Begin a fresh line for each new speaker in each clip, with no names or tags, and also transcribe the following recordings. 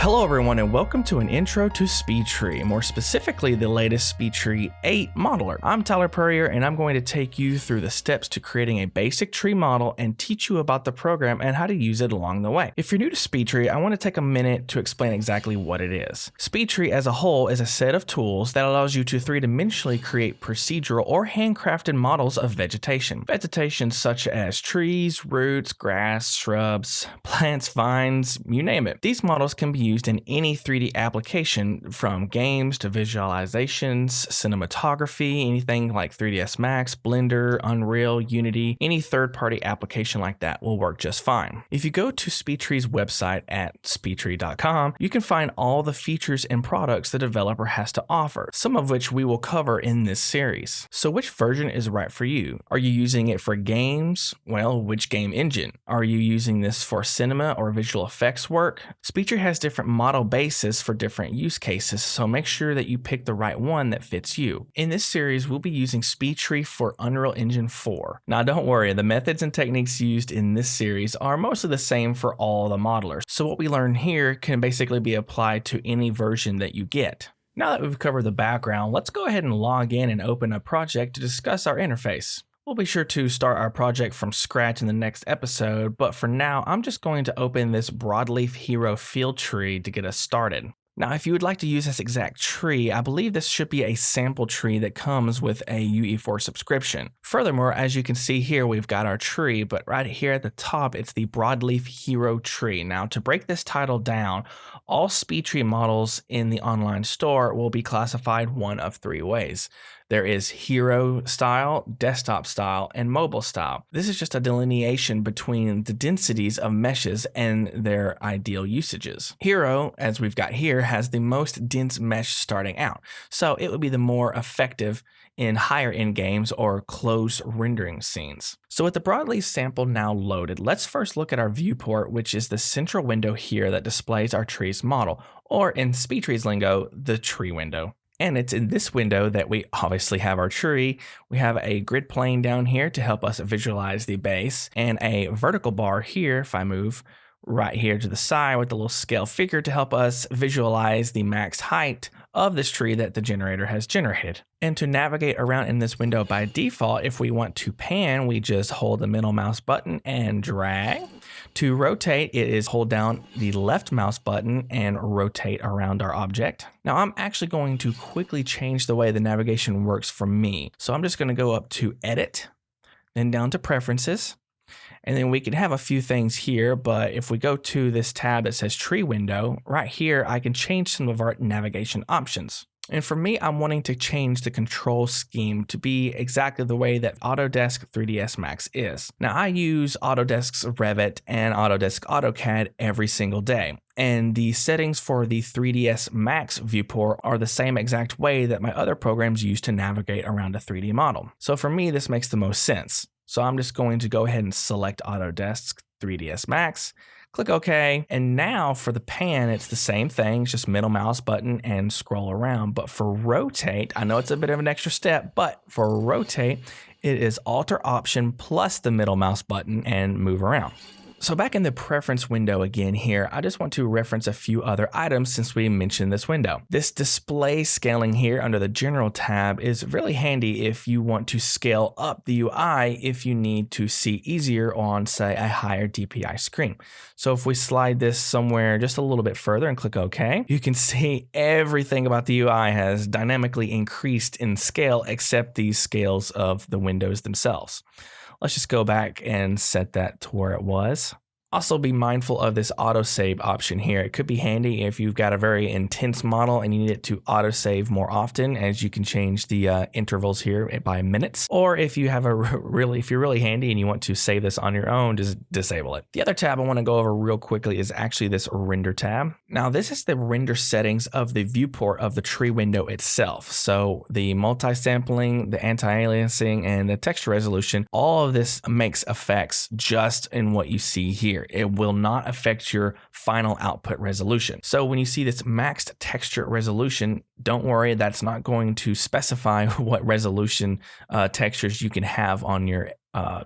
Hello everyone and welcome to an intro to SpeedTree, more specifically the latest SpeedTree 8 modeler. I'm Tyler Purrier and I'm going to take you through the steps to creating a basic tree model and teach you about the program and how to use it along the way. If you're new to SpeedTree, I want to take a minute to explain exactly what it is. SpeedTree as a whole is a set of tools that allows you to three-dimensionally create procedural or handcrafted models of vegetation. Vegetation such as trees, roots, grass, shrubs, plants, vines, you name it. These models can be used in any 3D application, from games to visualizations, cinematography, anything like 3ds Max, Blender, Unreal, Unity, any third-party application like that will work just fine. If you go to SpeedTree's website at speedtree.com, you can find all the features and products the developer has to offer, some of which we will cover in this series. So which version is right for you? Are you using it for games? Well, which game engine? Are you using this for cinema or visual effects work? SpeedTree has different model bases for different use cases, so make sure that you pick the right one that fits you. In this series, we'll be using SpeedTree for Unreal Engine 4. Now don't worry, the methods and techniques used in this series are mostly the same for all the modelers, so what we learn here can basically be applied to any version that you get. Now that we've covered the background, let's go ahead and log in and open a project to discuss our interface. We'll be sure to start our project from scratch in the next episode, but for now, I'm just going to open this Broadleaf Hero field tree to get us started. Now, if you would like to use this exact tree, I believe this should be a sample tree that comes with a UE4 subscription. Furthermore, as you can see here, we've got our tree, but right here at the top, it's the Broadleaf Hero tree. Now, to break this title down, all SpeedTree models in the online store will be classified one of three ways. There is hero style, desktop style, and mobile style. This is just a delineation between the densities of meshes and their ideal usages. Hero, as we've got here, has the most dense mesh starting out, so it would be the more effective in higher end games or close rendering scenes. So with the Broadleaf sample now loaded, let's first look at our viewport, which is the central window here that displays our tree's model, or in SpeedTree's lingo, the tree window. And it's in this window that we obviously have our tree. We have a grid plane down here to help us visualize the base, and a vertical bar here, if I move right here to the side with the little scale figure to help us visualize the max height of this tree that the generator has generated. And to navigate around in this window by default, if we want to pan, we just hold the middle mouse button and drag. To rotate, it is hold down the left mouse button and rotate around our object. Now I'm actually going to quickly change the way the navigation works for me. So I'm just going to go up to Edit, then down to Preferences. And then we can have a few things here, but if we go to this tab that says Tree Window, right here, I can change some of our navigation options. And for me, I'm wanting to change the control scheme to be exactly the way that Autodesk 3ds Max is. Now, I use Autodesk's Revit and Autodesk AutoCAD every single day, and the settings for the 3ds Max viewport are the same exact way that my other programs use to navigate around a 3D model. So for me, this makes the most sense. So I'm just going to go ahead and select Autodesk 3ds Max, click OK, and now for the pan, it's the same thing, it's just middle mouse button and scroll around. But for rotate, I know it's a bit of an extra step, but for rotate, it is Alter Option plus the middle mouse button and move around. So back in the preference window again here, I just want to reference a few other items since we mentioned this window. This display scaling here under the general tab is really handy if you want to scale up the UI if you need to see easier on, say, a higher DPI screen. So if we slide this somewhere just a little bit further and click OK, you can see everything about the UI has dynamically increased in scale except these scales of the windows themselves. Let's just go back and set that to where it was. Also be mindful of this autosave option here. It could be handy if you've got a very intense model and you need it to autosave more often, as you can change the intervals here by minutes. Or if you have if you're really handy and you want to save this on your own, just disable it. The other tab I want to go over real quickly is actually this render tab. Now this is the render settings of the viewport of the tree window itself. So the multi-sampling, the anti-aliasing, and the texture resolution, all of this makes effects just in what you see here. It will not affect your final output resolution. So when you see this maxed texture resolution, don't worry, that's not going to specify what resolution textures you can have on your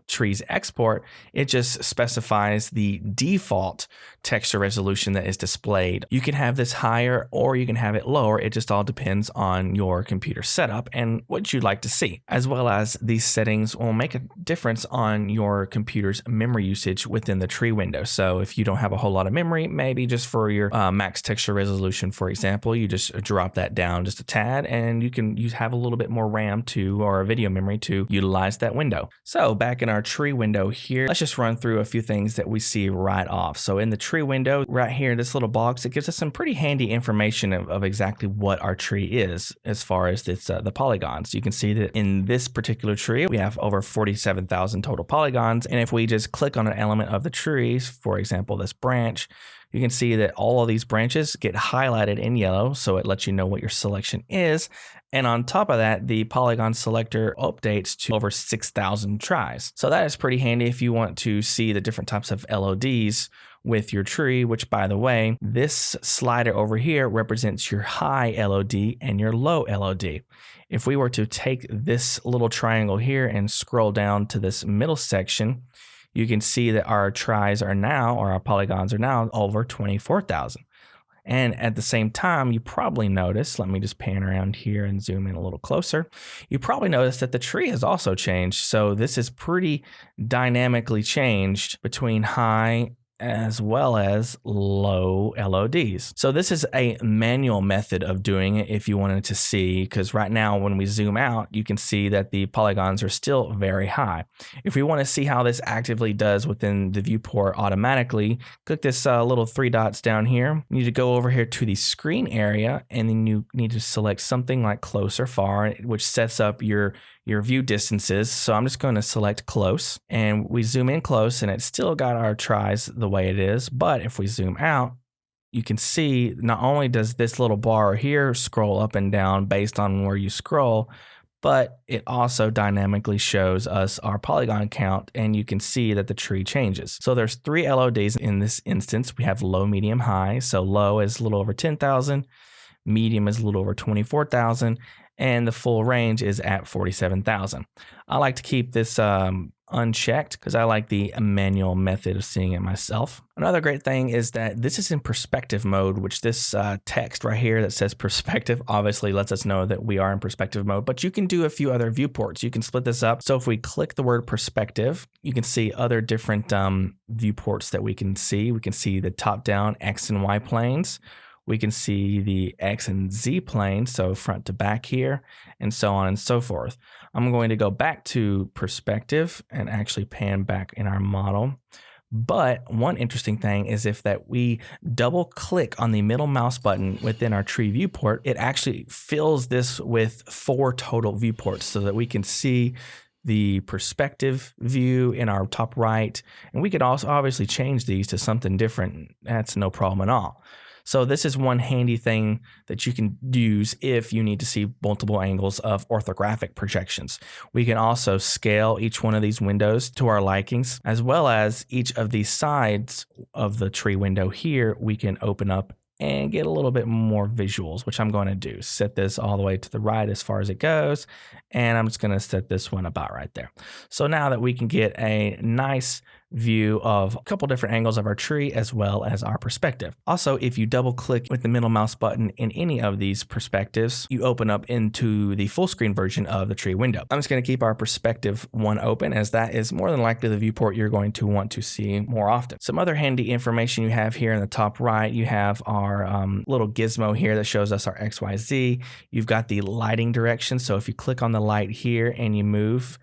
tree's export, it just specifies the default texture resolution that is displayed. You can have this higher or you can have it lower. It just all depends on your computer setup and what you'd like to see, as well as these settings will make a difference on your computer's memory usage within the tree window. So if you don't have a whole lot of memory, maybe just for your max texture resolution, for example, you just drop that down just a tad and you have a little bit more RAM or video memory to utilize that window. So back in our tree window here, let's just run through a few things that we see right off. So in the tree window right here, this little box, it gives us some pretty handy information of exactly what our tree is as far as the polygons. You can see that in this particular tree, we have over 47,000 total polygons. And if we just click on an element of the trees, for example, this branch, you can see that all of these branches get highlighted in yellow, so it lets you know what your selection is. And on top of that, the polygon selector updates to over 6,000 tries. So that is pretty handy if you want to see the different types of LODs with your tree, which, by the way, this slider over here represents your high LOD and your low LOD. If we were to take this little triangle here and scroll down to this middle section, you can see that our tries are now, or our polygons are now, over 24,000. And at the same time, you probably notice, let me just pan around here and zoom in a little closer. You probably notice that the tree has also changed. So this is pretty dynamically changed between high as well as low LODs. So this is a manual method of doing it if you wanted to see, because right now when we zoom out, you can see that the polygons are still very high. If we want to see how this actively does within the viewport automatically, click this little three dots down here. You need to go over here to the screen area, and then you need to select something like close or far, which sets up your view distances. So I'm just going to select close, and we zoom in close, and it's still got our tries the way it is. But if we zoom out, you can see not only does this little bar here scroll up and down based on where you scroll, but it also dynamically shows us our polygon count, and you can see that the tree changes. So there's 3 LODs in this instance. We have low, medium, high. So low is a little over 10,000, medium is a little over 24,000, and the full range is at 47,000. I like to keep this unchecked because I like the manual method of seeing it myself. Another great thing is that this is in perspective mode, which this text right here that says perspective obviously lets us know that we are in perspective mode, but you can do a few other viewports. You can split this up. So if we click the word perspective, you can see other different viewports that we can see. We can see the top down X and Y planes. We can see the X and Z plane, so front to back here, and so on and so forth. I'm going to go back to perspective and actually pan back in our model. But one interesting thing is if we double click on the middle mouse button within our tree viewport, it actually fills this with 4 total viewports so that we can see the perspective view in our top right. And we could also obviously change these to something different. That's no problem at all. So this is one handy thing that you can use if you need to see multiple angles of orthographic projections. We can also scale each one of these windows to our likings, as well as each of these sides of the tree window here, we can open up and get a little bit more visuals, which I'm going to do. Set this all the way to the right as far as it goes, and I'm just going to set this one about right there. So now that we can get a nice view of a couple different angles of our tree as well as our perspective. Also, if you double click with the middle mouse button in any of these perspectives, you open up into the full screen version of the tree window. I'm just going to keep our perspective one open, as that is more than likely the viewport you're going to want to see more often. Some other handy information you have here in the top right, you have our little gizmo here that shows us our XYZ. You've got the lighting direction. So if you click on the light here and you move,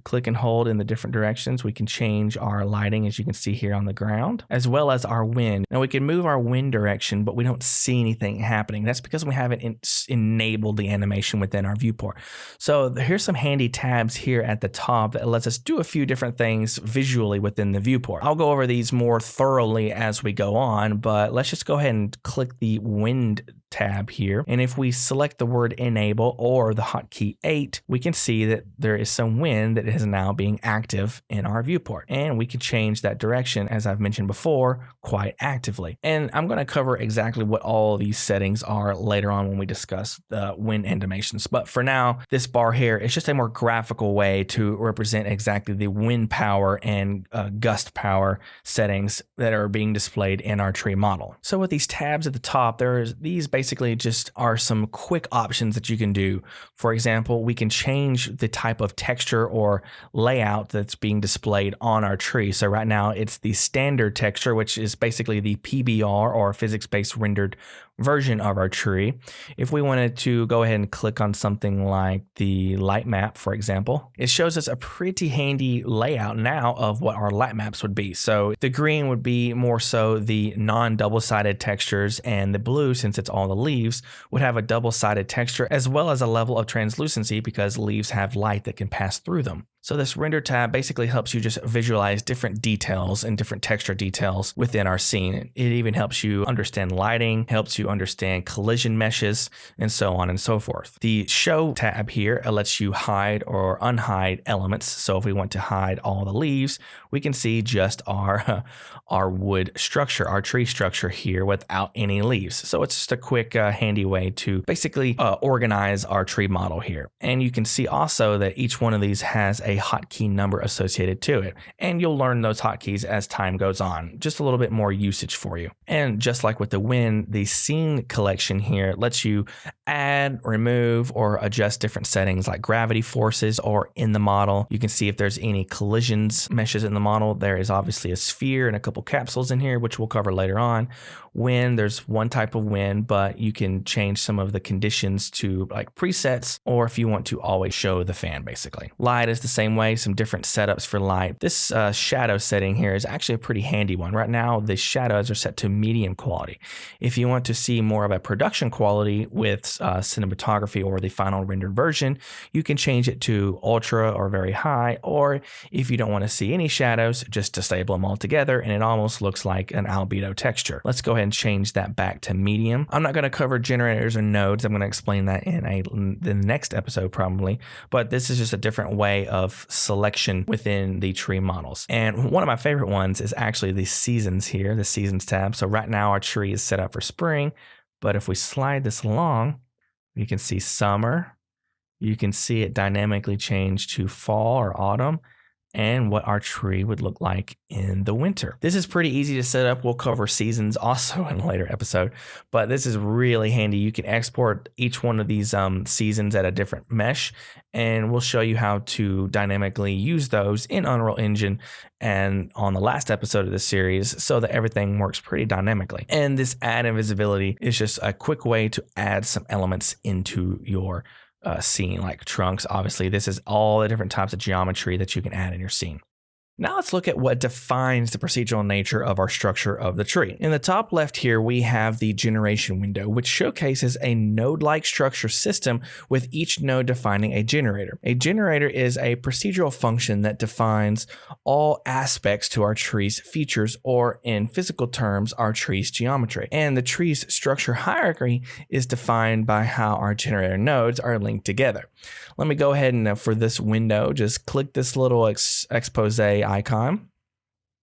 click and hold in the different directions, we can change our lighting, as you can see here on the ground, as well as our wind. Now we can move our wind direction, but we don't see anything happening. That's because we haven't enabled the animation within our viewport. So here's some handy tabs here at the top that lets us do a few different things visually within the viewport. I'll go over these more thoroughly as we go on, but let's just go ahead and click the wind tab here. And if we select the word enable or the hotkey 8, we can see that there is some wind that is now being active in our viewport. And we can change that direction, as I've mentioned before, quite actively. And I'm going to cover exactly what all these settings are later on when we discuss the wind animations. But for now, this bar here is just a more graphical way to represent exactly the wind power and gust power settings that are being displayed in our tree model. So with these tabs at the top, these basically just are some quick options that you can do. For example, we can change the type of texture or layout that's being displayed on our tree. So right now it's the standard texture, which is basically the PBR or physics-based rendered version of our tree. If we wanted to go ahead and click on something like the light map, for example, it shows us a pretty handy layout now of what our light maps would be. So the green would be more so the non-double-sided textures, and the blue, since it's all the leaves, would have a double-sided texture as well as a level of translucency because leaves have light that can pass through them. So this render tab basically helps you just visualize different details and different texture details within our scene. It even helps you understand lighting, helps you understand collision meshes, and so on and so forth. The show tab here lets you hide or unhide elements. So if we want to hide all the leaves, we can see just our wood structure, our tree structure here without any leaves. So it's just a quick handy way to basically organize our tree model here. And you can see also that each one of these has a hotkey number associated to it. And you'll learn those hotkeys as time goes on, just a little bit more usage for you. And just like with the wind, the scene collection here lets you add, remove, or adjust different settings like gravity forces or in the model. You can see if there's any collisions meshes in the model. There is obviously a sphere and a couple capsules in here, which we'll cover later on. Wind, there's one type of wind, but you can change some of the conditions to like presets, or if you want to always show the fan basically. Light is the same way, some different setups for light. This shadow setting here is actually a pretty handy one. Right now, the shadows are set to medium quality. If you want to see more of a production quality with cinematography or the final rendered version, you can change it to ultra or very high, or if you don't want to see any shadows, just disable them altogether and it almost looks like an albedo texture. Let's go ahead and change that back to medium. I'm not going to cover generators or nodes. I'm going to explain that in the next episode probably, but this is just a different way of selection within the tree models. And one of my favorite ones is actually the seasons here, the seasons tab. So right now our tree is set up for spring, but if we slide this along, you can see summer. You can see it dynamically change to fall or autumn, and what our tree would look like in the winter. This is pretty easy to set up. We'll cover seasons also in a later episode, but this is really handy. You can export each one of these seasons at a different mesh, and we'll show you how to dynamically use those in Unreal Engine and on the last episode of this series so that everything works pretty dynamically. And this add invisibility is just a quick way to add some elements into your scene, like trunks. Obviously, this is all the different types of geometry that you can add in your scene. Now let's look at what defines the procedural nature of our structure of the tree. In the top left here, we have the generation window, which showcases a node-like structure system with each node defining a generator. A generator is a procedural function that defines all aspects to our tree's features, or in physical terms, our tree's geometry. And the tree's structure hierarchy is defined by how our generator nodes are linked together. Let me go ahead and for this window, just click this little expose icon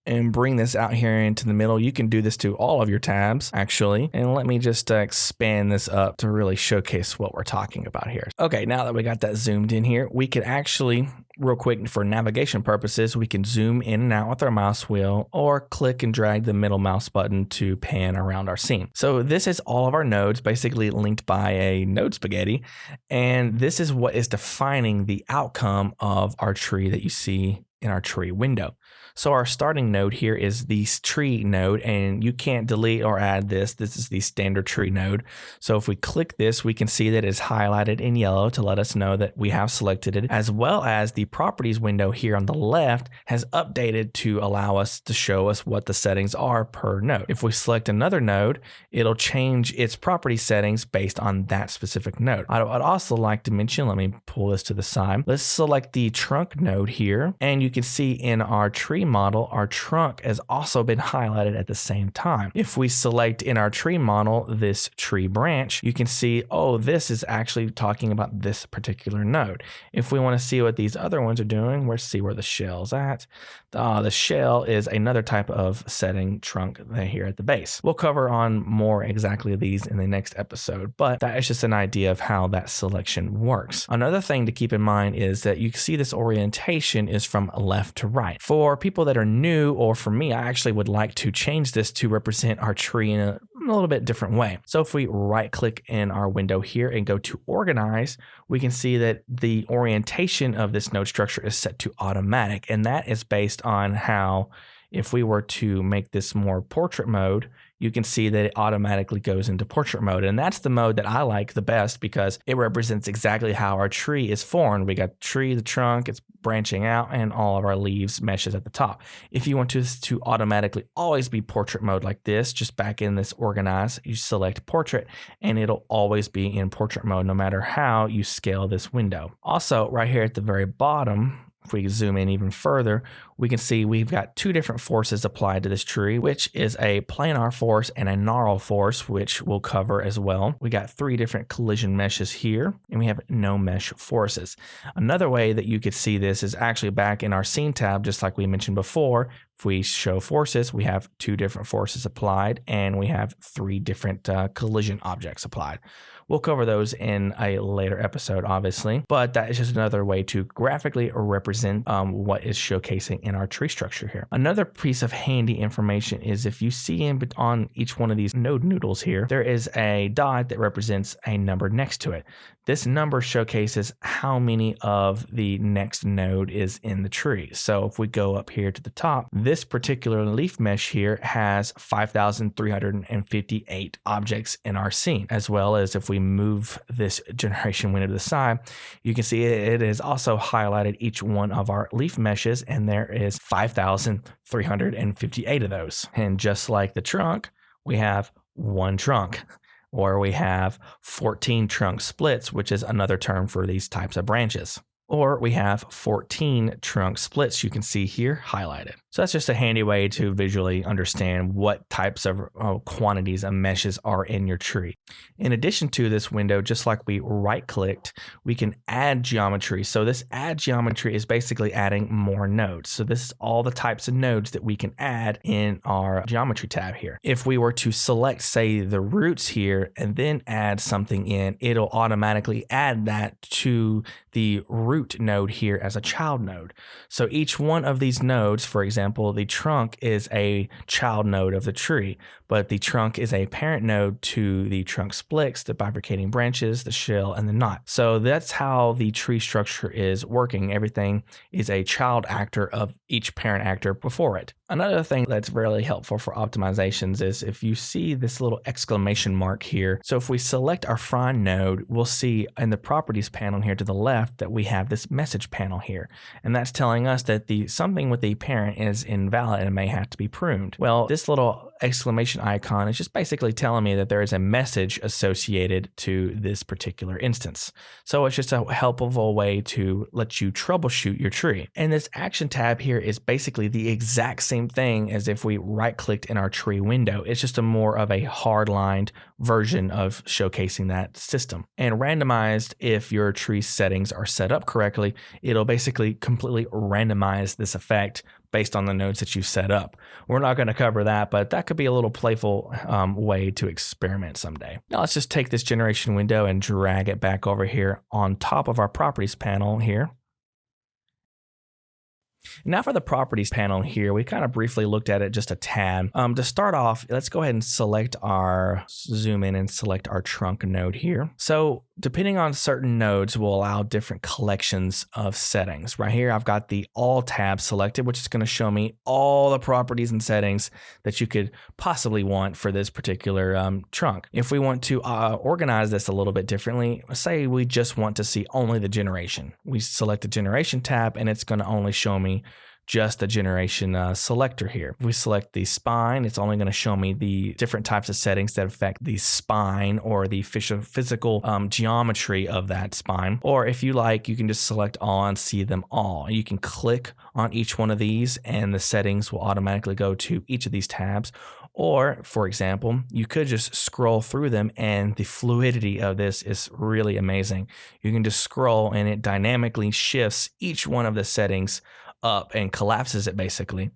and bring this out here into the middle. You can do this to all of your tabs actually. And let me just expand this up to really showcase what we're talking about here. Okay, now that we got that zoomed in here, we could actually, real quick for navigation purposes, we can zoom in and out with our mouse wheel or click and drag the middle mouse button to pan around our scene. So this is all of our nodes basically linked by a node spaghetti. And this is what is defining the outcome of our tree that you see in our tree window. So our starting node here is the tree node, and you can't delete or add this. This is the standard tree node. So if we click this, we can see that it's highlighted in yellow to let us know that we have selected it, as well as the properties window here on the left has updated to allow us to show us what the settings are per node. If we select another node, it'll change its property settings based on that specific node. I'd also like to mention, let me pull this to the side. Let's select the trunk node here, and you can see in our tree model, our trunk has also been highlighted at the same time. If we select in our tree model this tree branch, you can see, oh, this is actually talking about this particular node. If we want to see what these other ones are doing, we'll see where the shell's at. The shell is another type of setting trunk here at the base. We'll cover on more exactly these in the next episode, but that is just an idea of how that selection works. Another thing to keep in mind is that you can see this orientation is from left to right. For people that are new, or for me, I actually would like to change this to represent our tree in a little bit different way. So if we right click in our window here and go to organize, we can see that the orientation of this node structure is set to automatic, and that is based on how, if we were to make this more portrait mode, you can see that it automatically goes into portrait mode. And that's the mode that I like the best because it represents exactly how our tree is formed. We got the tree, the trunk, it's branching out, and all of our leaves meshes at the top. If you want to automatically always be portrait mode like this, just back in this organize, you select portrait and it'll always be in portrait mode no matter how you scale this window. Also, right here at the very bottom, if we zoom in even further, we can see we've got two different forces applied to this tree, which is a planar force and a knurl force, which we'll cover as well. We got three different collision meshes here, and we have no mesh forces. Another way that you could see this is actually back in our scene tab, just like we mentioned before. If we show forces, we have two different forces applied, and we have three different collision objects applied. We'll cover those in a later episode, obviously, but that is just another way to graphically represent what is showcasing in our tree structure here. Another piece of handy information is if you see on each one of these node noodles here, there is a dot that represents a number next to it. This number showcases how many of the next node is in the tree. So if we go up here to the top, this particular leaf mesh here has 5,358 objects in our scene, as well as if we move this generation window to the side, you can see it is also highlighted each one of our leaf meshes, and there is 5,358 of those. And just like the trunk, we have one trunk, or we have 14 trunk splits, which is another term for these types of branches. Or we have 14 trunk splits you can see here highlighted. So that's just a handy way to visually understand what types of quantities of meshes are in your tree. In addition to this window, just like we right-clicked, we can add geometry. So this add geometry is basically adding more nodes. So this is all the types of nodes that we can add in our geometry tab here. If we were to select, say, the roots here and then add something in, it'll automatically add that to the root node here as a child node. So each one of these nodes, for example, the trunk is a child node of the tree, but the trunk is a parent node to the trunk splits, the bifurcating branches, the shell, and the knot. So that's how the tree structure is working. Everything is a child actor of each parent actor before it. Another thing that's really helpful for optimizations is if you see this little exclamation mark here. So if we select our frond node, we'll see in the properties panel here to the left that we have this message panel here. And that's telling us that something with the parent is invalid and may have to be pruned. Well, this little exclamation icon is just basically telling me that there is a message associated to this particular instance. So it's just a helpful way to let you troubleshoot your tree. And this action tab here is basically the exact same thing as if we right-clicked in our tree window. It's just a more of a hard-lined version of showcasing that system. And randomized, if your tree settings are set up correctly, it'll basically completely randomize this effect based on the nodes that you set up. We're not going to cover that, but that could be a little playful way to experiment someday. Now let's just take this generation window and drag it back over here on top of our properties panel here. Now for the properties panel here, we kind of briefly looked at it just a tad. To start off, let's go ahead and zoom in and select our trunk node here. So depending on certain nodes will allow different collections of settings. Right here, I've got the all tab selected, which is going to show me all the properties and settings that you could possibly want for this particular trunk. If we want to organize this a little bit differently, say we just want to see only the generation. We select the generation tab and it's going to only show me just the generation selector here. If we select the spine, it's only going to show me the different types of settings that affect the spine or the physical geometry of that spine. Or if you like, you can just select all and see them all. You can click on each one of these and the settings will automatically go to each of these tabs. Or, for example, you could just scroll through them, and the fluidity of this is really amazing. You can just scroll and it dynamically shifts each one of the settings up and collapses it basically.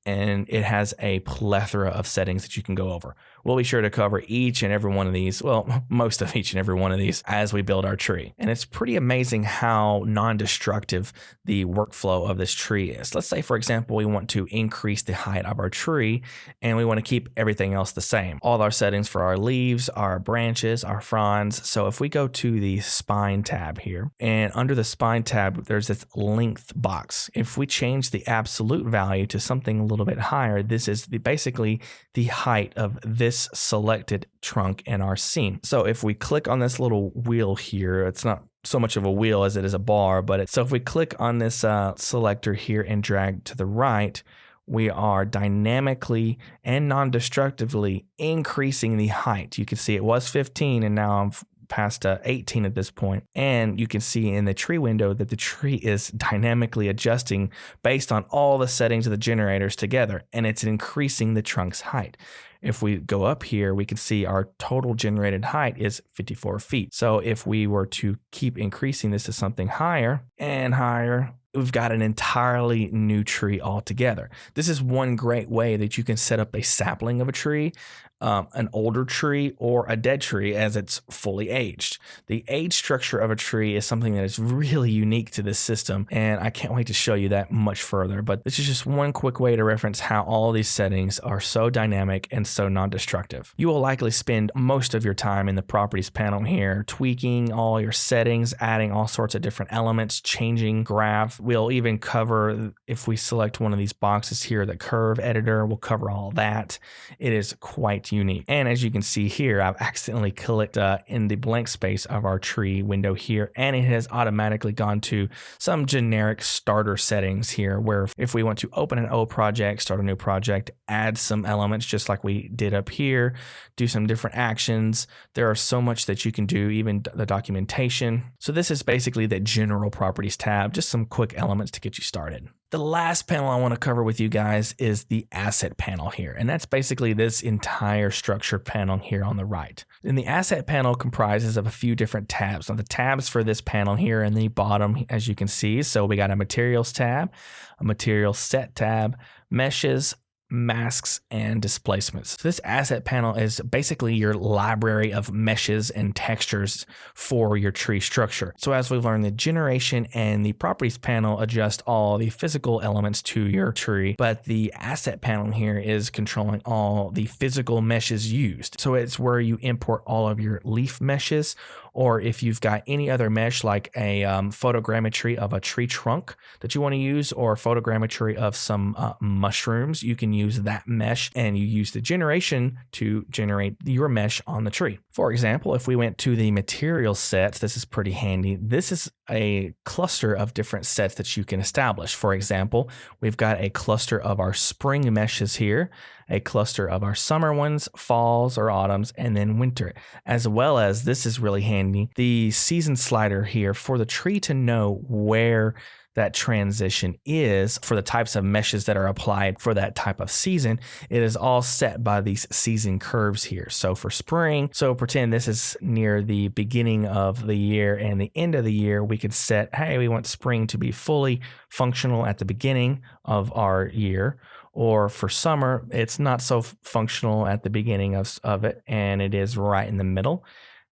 And it has a plethora of settings that you can go over. We'll be sure to cover each and every one of these, well, most of each and every one of these as we build our tree. And it's pretty amazing how non-destructive the workflow of this tree is. Let's say, for example, we want to increase the height of our tree and we want to keep everything else the same. All our settings for our leaves, our branches, our fronds. So if we go to the spine tab here, and under the spine tab, there's this length box. If we change the absolute value to something a little bit higher, this is basically the height of this selected trunk in our scene. So if we click on this little wheel here, it's not so much of a wheel as it is a bar, but so if we click on this selector here and drag to the right, we are dynamically and non-destructively increasing the height. You can see it was 15 and now I'm past 18 at this point. And you can see in the tree window that the tree is dynamically adjusting based on all the settings of the generators together, and it's increasing the trunk's height. If we go up here, we can see our total generated height is 54 feet. So if we were to keep increasing this to something higher and higher, we've got an entirely new tree altogether. This is one great way that you can set up a sapling of a tree, an older tree, or a dead tree as it's fully aged. The age structure of a tree is something that is really unique to this system, and I can't wait to show you that much further. But this is just one quick way to reference how all these settings are so dynamic and so non-destructive. You will likely spend most of your time in the properties panel here, tweaking all your settings, adding all sorts of different elements, changing graph. We'll even cover, if we select one of these boxes here, the curve editor, we'll cover all that. It is quite unique. And as you can see here, I've accidentally clicked in the blank space of our tree window here, and it has automatically gone to some generic starter settings here, where if we want to open an old project, start a new project, add some elements just like we did up here, do some different actions. There are so much that you can do, even the documentation. So this is basically the general properties tab, just some quick elements to get you started. The last panel I want to cover with you guys is the asset panel here, and that's basically this entire structure panel here on the right. And the asset panel comprises of a few different tabs. Now the tabs for this panel here in the bottom, as you can see, so we got a materials tab, a materials set tab, meshes, masks, and displacements. So this asset panel is basically your library of meshes and textures for your tree structure. So as we've learned, the generation and the properties panel adjust all the physical elements to your tree, but the asset panel here is controlling all the physical meshes used. So it's where you import all of your leaf meshes, or if you've got any other mesh like a photogrammetry of a tree trunk that you want to use, or photogrammetry of some mushrooms, you can use that mesh, and you use the generation to generate your mesh on the tree. For example, if we went to the material sets, this is pretty handy. This is a cluster of different sets that you can establish. For example, we've got a cluster of our spring meshes here, a cluster of our summer ones, falls or autumns, and then winter, as well as, this is really handy, the season slider here for the tree to know where that transition is for the types of meshes that are applied for that type of season. It is all set by these season curves here. So for spring, so pretend this is near the beginning of the year and the end of the year, we could set, hey, we want spring to be fully functional at the beginning of our year. Or for summer, it's not so functional at the beginning of it, and it is right in the middle.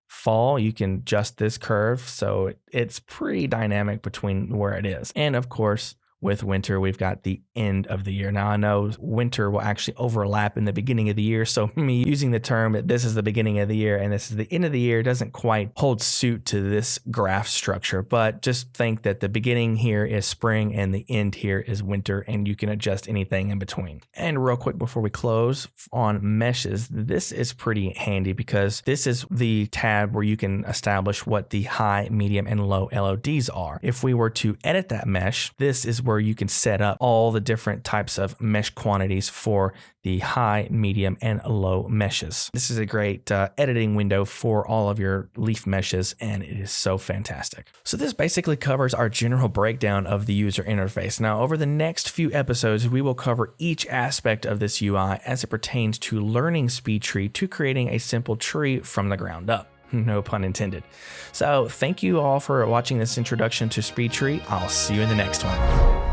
Fall, you can adjust this curve, so it's pretty dynamic between where it is. And of course, with winter, we've got the end of the year. Now, I know winter will actually overlap in the beginning of the year, so me using the term that this is the beginning of the year and this is the end of the year doesn't quite hold suit to this graph structure, but just think that the beginning here is spring and the end here is winter, and you can adjust anything in between. And real quick before we close on meshes, this is pretty handy because this is the tab where you can establish what the high, medium, and low LODs are. If we were to edit that mesh, this is where where you can set up all the different types of mesh quantities for the high, medium, and low meshes. This is a great editing window for all of your leaf meshes, and it is so fantastic. So this basically covers our general breakdown of the user interface. Now, over the next few episodes, we will cover each aspect of this UI as it pertains to learning SpeedTree to creating a simple tree from the ground up. No pun intended. So thank you all for watching this introduction to SpeedTree. I'll see you in the next one.